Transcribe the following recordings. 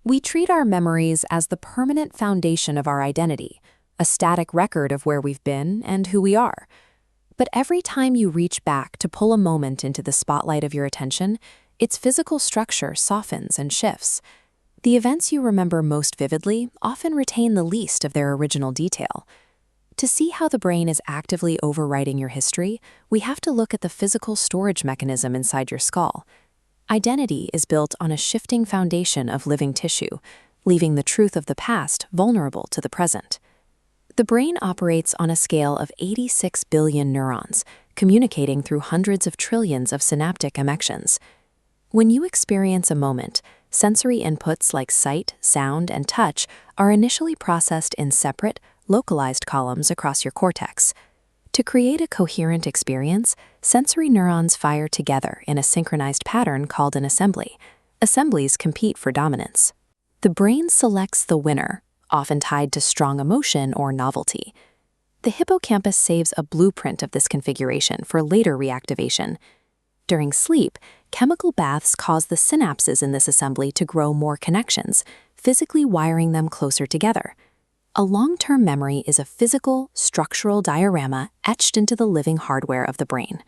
We treat our memories as the permanent foundation of our identity, a static record of where we've been and who we are. But every time you reach back to pull a moment into the spotlight of your attention, its physical structure softens and shifts. The events you remember most vividly often retain the least of their original detail. To see how the brain is actively overwriting your history, we have to look at the physical storage mechanism inside your skull. Identity is built on a shifting foundation of living tissue, leaving the truth of the past vulnerable to the present. The brain operates on a scale of 86 billion neurons, communicating through hundreds of trillions of synaptic connections. When you experience a moment, sensory inputs like sight, sound, and touch are initially processed in separate, localized columns across your cortex. To create a coherent experience, sensory neurons fire together in a synchronized pattern called an assembly. Assemblies compete for dominance. The brain selects the winner, often tied to strong emotion or novelty. The hippocampus saves a blueprint of this configuration for later reactivation. During sleep, chemical baths cause the synapses in this assembly to grow more connections, physically wiring them closer together. A long-term memory is a physical, structural diorama etched into the living hardware of the brain.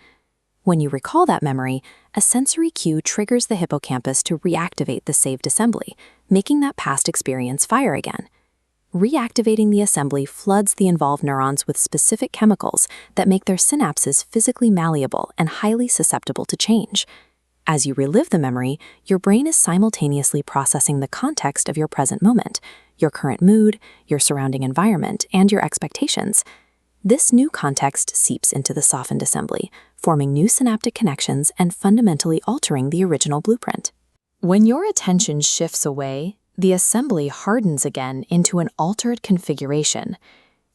When you recall that memory, a sensory cue triggers the hippocampus to reactivate the saved assembly, making that past experience fire again. Reactivating the assembly floods the involved neurons with specific chemicals that make their synapses physically malleable and highly susceptible to change. As you relive the memory, your brain is simultaneously processing the context of your present moment, your current mood, your surrounding environment, and your expectations. This new context seeps into the softened assembly, forming new synaptic connections and fundamentally altering the original blueprint. When your attention shifts away, the assembly hardens again into an altered configuration.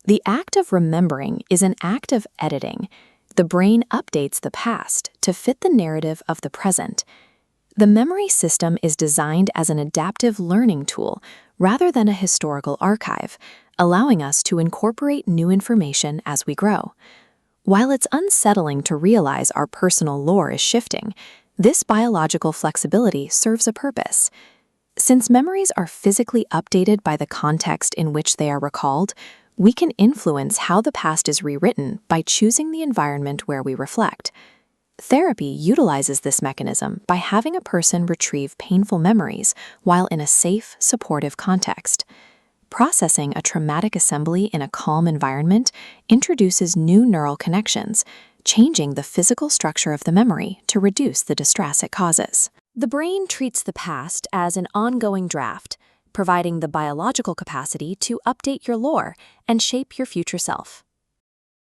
The act of remembering is an act of editing. The brain updates the past to fit the narrative of the present. The memory system is designed as an adaptive learning tool rather than a historical archive, allowing us to incorporate new information as we grow. While it's unsettling to realize our personal lore is shifting, this biological flexibility serves a purpose. Since memories are physically updated by the context in which they are recalled, we can influence how the past is rewritten by choosing the environment where we reflect. Therapy utilizes this mechanism by having a person retrieve painful memories while in a safe, supportive context. Processing a traumatic assembly in a calm environment introduces new neural connections, changing the physical structure of the memory to reduce the distress it causes. The brain treats the past as an ongoing draft, providing the biological capacity to update your lore and shape your future self.